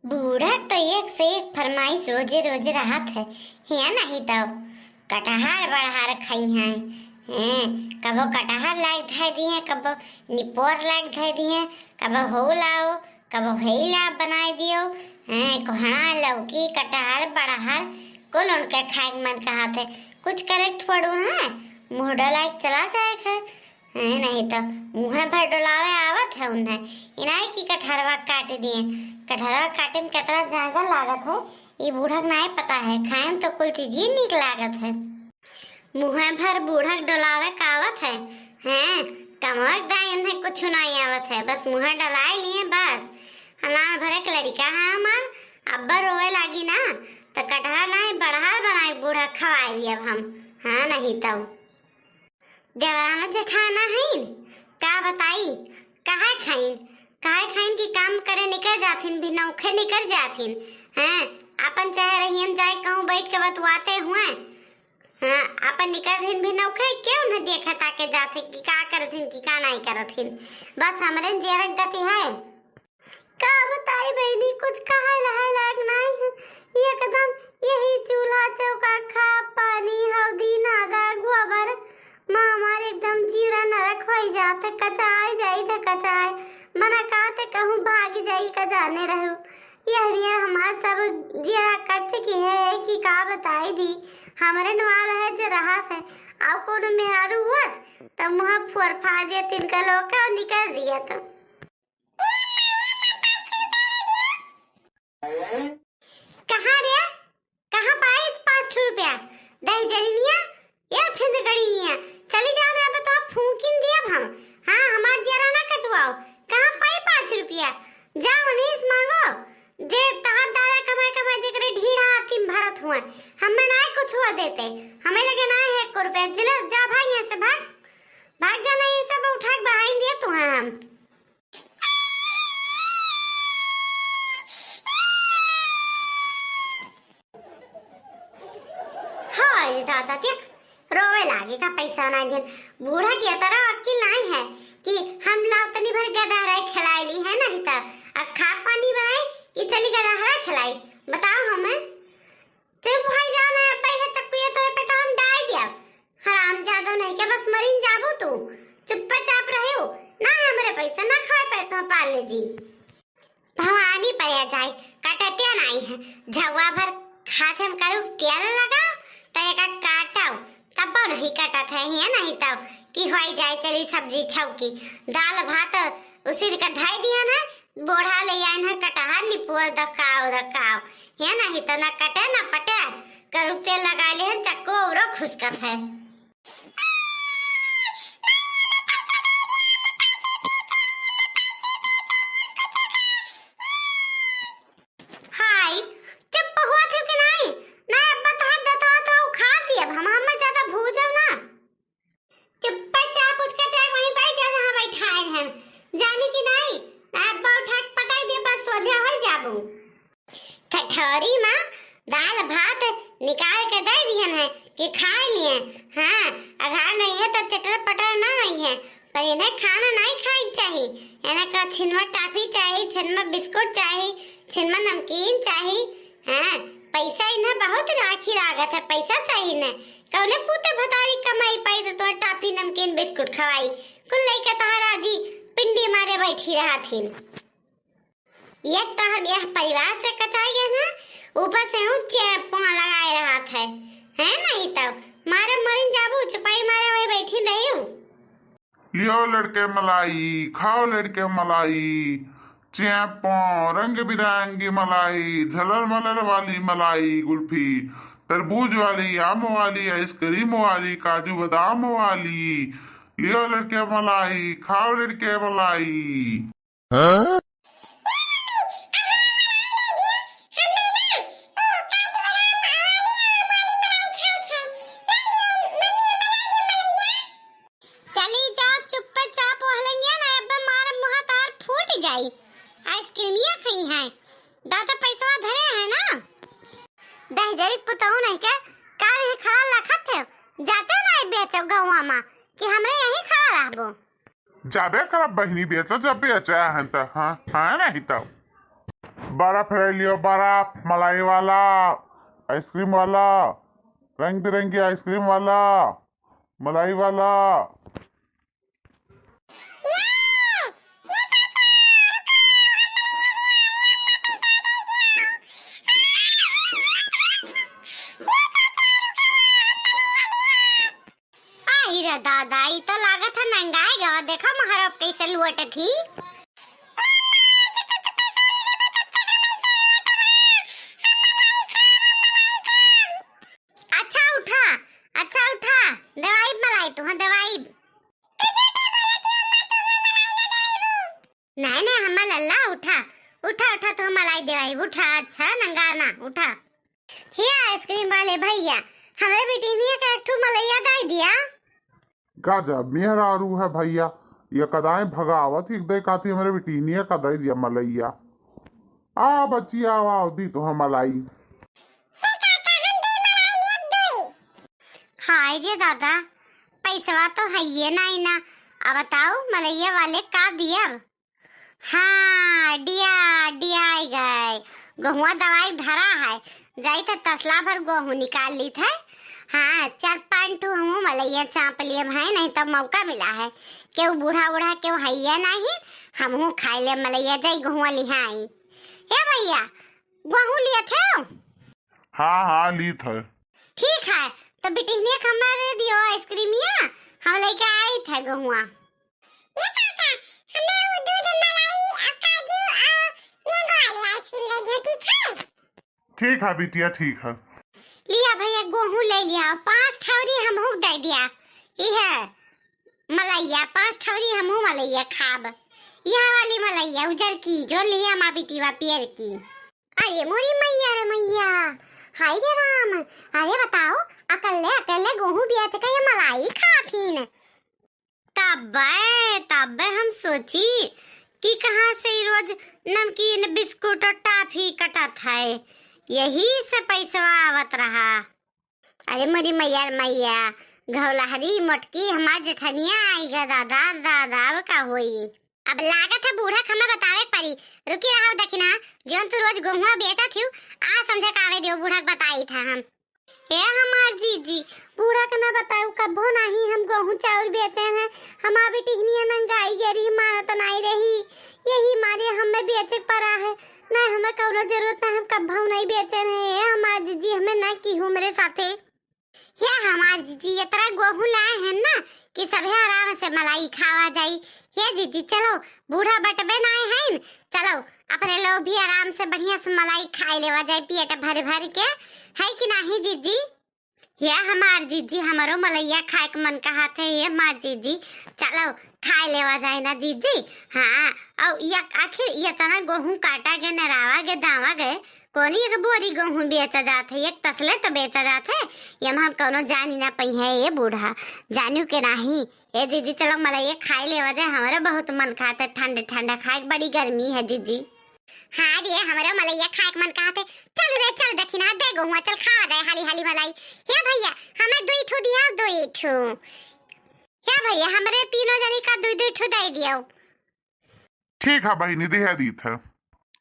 बूढ़ा तो एक से एक फरमाइश रोजे रोजे रहत है नहीं तो कटहर बड़हर खाई हैं। कबो कटहर लाग धै दिए, कबो निपोर लाग धै दिए, कबो हो लाओ, कबो हेई ला बनाए दियो। कोहड़ा लौकी कटहर बड़हर कौन उनके खाए मन कहत है। कुछ करेक्ट पड़ू है मुँह डोला चला जाए है। नहीं तो मुँह भर डोलावे आवत है उन्हें इनाई की कटहरवा काट दिए। कटहरवा काटे में कितना ज्यादा लागत है ये बूढ़ा नहीं पता है। खाए तो कुल चीज ही निक लागत है। मुँह भर बूढ़ा डोलावे का आवत है। कमक दाई उन्हें कुछ नहीं आवत है, बस मुँह डलाए लिए बस। अनार भरे के लड़का है हमार अब्बा रोए लागी ना तो कटहर नहीं बड़हर बनाए बूढ़ा खवाए दिए हम। नहीं तो देवराना जेठाना है का बताई कहा खाइन की काम करे निकल जाथिन भी नौखे निकल जाथिन। अपन चाहे रहियन जाए कहूँ बैठ के बतवाते हुए अपन निकल भी नौखे क्यों न देखा ताके जाथे कि का करथिन कि का नहीं करथिन। बस हमरे जेरक गति है का बताई बहनी कुछ कहा लहा लाग नहीं है। एकदम यही चूल्हा चौका खा पानी हल्दी नादा गोबर माँ हमारे एकदम जीरा नरक हो जाते कचाए जाई थे कचाए मना कहते कहूँ भाग जाई का जाने रहू। यह भी हमारा सब जीरा कच्च की है कि का बताई दी हमारे नवाल है जो रहा है आओ कोनो मेहरू हुआ तो मुँह फोर फाड़ दिया तिनका लोग का निकल दिया। तो कहाँ रे कहाँ पाई 5 रुपया दही जलीनिया या छुंद गड़ीनिया चली जाओ ना अब तो फूकिन दिया हम। हमार जरा ना कचवाओ कहाँ पाई 5 रुपया जाओ नीस मांगो जे तहां दादा कमाए कमाए जेकरे ढीढ़ा आतिम भरत हुए हमें ना कुछ हुआ देते हमें लगे ना 1 रुपया चलो जा भाग यहाँ से भाग जाना ये सब उठा के बहाई दिया तू हम। हाय दादा देख रोवे लागे का पैसा ना दिन बूढ़ा की तरह अक्ल नहीं है कि हम लातनी भर गदहरा खिलाई ली है नहीं तो अब खा पानी बनाए कि चली गदहरा खिलाई बताओ हमें। चुप भाई जाओ ना पैसे चक्कुए तोरे पेटान डाल दिया हराम जादो नहीं के बस मरीन जाबो तू चुपचाप रहे हो ना हमरे पैसा ना खाए पे तो पाले जी भवानी पया जाए कटतिया नहीं है झवा भर खाते हम करू तेल लगा तो एक काटाओ तब नहीं कटत है नहीं तब कि होई जाए चली सब्जी छौकी दाल भात उसी का ढाई दिया ना बोढ़ा ले आए ना कटहर निपुर दकाओ है नहीं तो ना कटे ना पटे करू तेल लगा ले चक्को और खुशकत है। हाय चुप हुआ थे कि नहीं ना बता देता तो खा दिया हम ज्यादा भूजो ना चुपचाप उठ के जाए वहीं बैठ जा जहां बैठाए हैं जाने की नहीं अब उठा पटाई दे बस सोझा हो जाबू। कठौरी मां दाल भात निकाल के दे दिहन है कि खा लिए। अगर नहीं है तो चटर पटर ना आई है पर इन्हें खाना नहीं खाई चाहिए। इन्हें का छिनवा टाफी चाहिए, छिनवा बिस्कुट चाहिए, छिनवा नमकीन चाहिए। पैसा इन्हें बहुत राखी लागत है पैसा चाहिए न कौने पूते भतारी कमाई पाई तो टाफी नमकीन बिस्कुट खवाई कुल लइका तहरा जी पिंडी मारे बैठी रहा थी। ये तो हम यह परिवार से कचाई गए ना ऊपर से ऊंचे पांव लगाए रहा था है नहीं तब मारे मरीन जाबू चुपाई मारे वही बैठी नहीं हूँ। लियो लड़के मलाई खाओ लड़के मलाई चैपो रंग बिरंगी मलाई झलर मलर वाली मलाई कुल्फी तरबूज वाली आम वाली आइसक्रीम वाली काजू बादाम वाली लियो लड़के मलाई खाओ लड़के मलाई। आइसक्रीमिया खाई है दादा पैसा धरे है ना दही जरी पुताऊ नहीं के कार है खा लखत है जाते ना बेचो गौवा मां कि हमरे यही खा रहबो जाबे करब बहिनी बेचा जब बेचा है त हां नहीं तो बर्फ ले लियो, बर्फ मलाई वाला, आइसक्रीम वाला, रंग बिरंगी आइसक्रीम वाला, मलाई वाला। हीरा दादा ई तो लागत है महंगाई गवा, देखो महाराज कैसे लुट थी। अच्छा उठा, अच्छा उठा, दवाई मलाई तू, हाँ दवाई। नहीं नहीं हम लल्ला उठा उठा उठा तो मलाई दवाई उठा। अच्छा नंगाना उठा। ये आइसक्रीम वाले भैया हमारे बेटी ने एक ठू मलैया दे दिया। गजब मेहरारू है भैया, ये कदाए भगावत ही दे काती हमारे बिटीनिया का दे दिया मलैया। आ बच्ची आओ दी तो हम मलाई। हाय जे दादा पैसवा तो है ये नहीं ना, अब बताओ मलैया वाले का दिया। हाँ डिया डिया आई गए, गेहुआ दवाई धरा है, जाई तो तसला भर गेहूं निकाल ली थे। हाँ 4-5 ठू हम मलैया चाप लिए भाई, नहीं तो मौका मिला है क्यों बूढ़ा बूढ़ा क्यों हैया नहीं, हम खाई ले मलैया जाई गेहुआ लिहा आई। ए भैया गेहूं लिए थे? हाँ हाँ ली थे। ठीक है तो बिटिहने हमारे दियो आइसक्रीमिया, हम लेके आई थे गेहुआ। ठीक है बिटिया ठीक है। लिया भैया गेहूं ले लिया, 5 ठौरी हमहू दे दिया। यह मलैया 5 ठौरी हमहू मलैया खाब, यह वाली मलैया उजर की जो लिया माँ बिटिवा पियर की। अरे मोरी मैया रे मैया, हाय रे राम, अरे बताओ अकेले अकेले गेहूं बेच के ये मलाई खातीन। तब हम सोची कि कहाँ से रोज नमकीन बिस्कुट और टॉफी कटत है, यही से पैसा आवत रहा। अरे मोरी मैया मैया, घौलहरी मोटकी हमार जेठनिया आई गा दादा दादा, अब का होई। अब लागत है बूढ़ा खमा बतावे पड़ी, रुकी रहो दखिना जोन तू रोज गेहुआ बेचा थी आ समझे कावे दियो बूढ़ा बताई था हम। हे हमार जीजी बूढ़ा के ना बताऊ कबो नहीं हम गेहूं चावल बेचे हैं, हमार बेटिहनिया नंगाई गेरी मारत नहीं रही, यही मारे हमें बेचे पड़ा है, नहीं हमें कौनो जरूरत नहीं, हम कब्बो नहीं बेचे हैं। हमार जीजी हमें ना की हो मेरे साथे। ये हमार जीजी ये तरह गेहूं लाए हैं ना कि सभी आराम से मलाई खावा जाई। ये जीजी चलो बूढ़ा बटबे नहीं है, चलो अपने लोग भी आराम से बढ़िया से मलाई खाई लेवा जाए पेट भर भर के, है कि नहीं जीजी? ये हमार जीजी हमारो मलैया खाए के मन कहा थे, ये माँ जीजी चलो खाए लेवा जाए ना जीजी। हाँ और ये आखिर ये तना गेहूं काटा गे नरावा गे दावा गए, कोनी एक बोरी गेहूं बेचा जाते, एक तसले तो बेचा जाते, ये हम कोनो जानी ना पई है, ये बूढ़ा जानू के नहीं। ये जीजी चलो मलैया खाए लेवा जाए, हमारा बहुत मन खाता ठंडा ठंडा खाए, बड़ी गर्मी है जीजी। हाँ रे हमारा मलैया खाए के मन कहते, चल रे चल दखिना दे गेहुआ चल खा जाए हाली हाली मलाई। हे भैया हमें 2 ठू दिया 2 ठू, हे भैया हमरे तीनों जनी का 2 ठू दे दियो। ठीक है बहनी दिया दी था।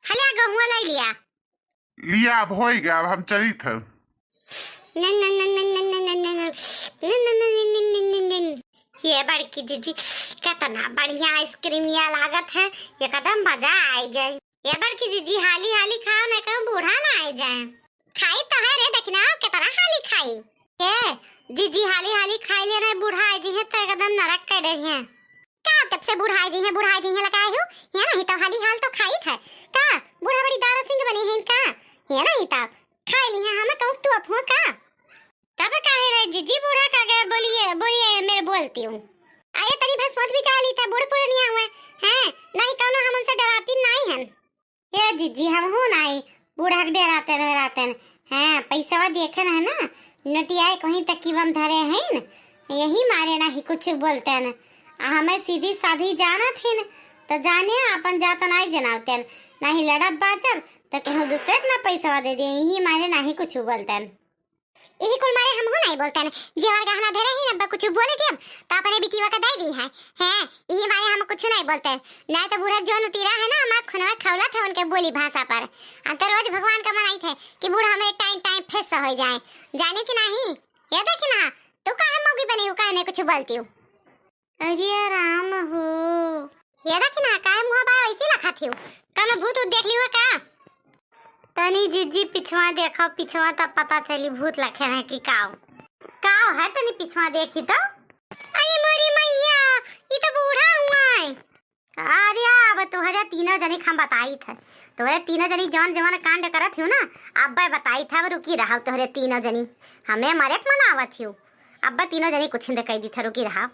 हलिया गेहुआ ले लिया लिया अब हो गया, अब हम चली थे। ये बड़की जीजी कितना बढ़िया आइसक्रीम या लागत है, ये कदम मजा आई गई। ये बड़की जीजी हाली हाली खाओ ना कहो बूढ़ा ना आ जाए। खाई तो है रे देखना कितना हाली खाई। ए जीजी हाली हाली खाई ले ना बूढ़ा आई जी है तो एकदम नरक कर रही है। का तब से बूढ़ा आई जी है लगाए हो, ये नहीं तो हाली हाल तो खाई था का बूढ़ा बड़ी दारू सिंह बनी है इनका, ये नहीं तो खाई ली है हमें कहूं तू अपो का। तब काहे रे जीजी बूढ़ा का गए, बोलिए बोलिए मैं बोलती हूँ। आये तनी भस सोच भी चाली था बूढ़ पुरानिया हुए हैं, नहीं कौनो हम उनसे डराती नहीं हैं। ये जीजी हम हो नहीं बूढ़ा के डराते हैं, पैसा देखे है ना नटिया कहीं तक की बम धरे हैं, यही मारे नहीं कुछ बोलते हैं। हमें सीधी साधी जाना थे न तो जाने अपन जाता नहीं जनावते हैं, नहीं लड़ब बाजब तो कहूँ दूसरे ना पैसा दे दिए, यही मारे नहीं कुछ बोलते हैं। यही कुल मारे हम हो नहीं बोलते हैं जेवर गहना धरे ही ना कुछ बोले थे तो अपने बिटिया का दे दी है हैं यही मारे हम कुछ नहीं बोलते नहीं तो बूढ़ा जोन उतीरा है ना हमारा खुनवा खौला था उनके बोली भाषा पर अंतर रोज भगवान का मनाई थे कि बूढ़ा हमें टाइम टाइम फेस हो जाए जाने की नहीं ये देख ना तू काहे मोगी बनी हो काहे कुछ बोलती हो अरे राम हो ये देख ना काहे मुंह बा ऐसे लखाती हो कनो भूत देख लियो का तनी जीजी पिछवा देखो पिछवा तब पता चली भूत लखे है कि काव है तनी पिछवा देखी तो अरे मोरी मैया ये तो बूढ़ा हुआ है अरे अब तोहरे तीनों जनी हम बताई थे तोहरे तीनों जनी जवन जवन कांड करत हो ना अब बताई था रुकी रहा तोहरे तीनों जनी हमें मरे मनावत हो अब तीनों जनी कुछ कह दी था रुकी रहा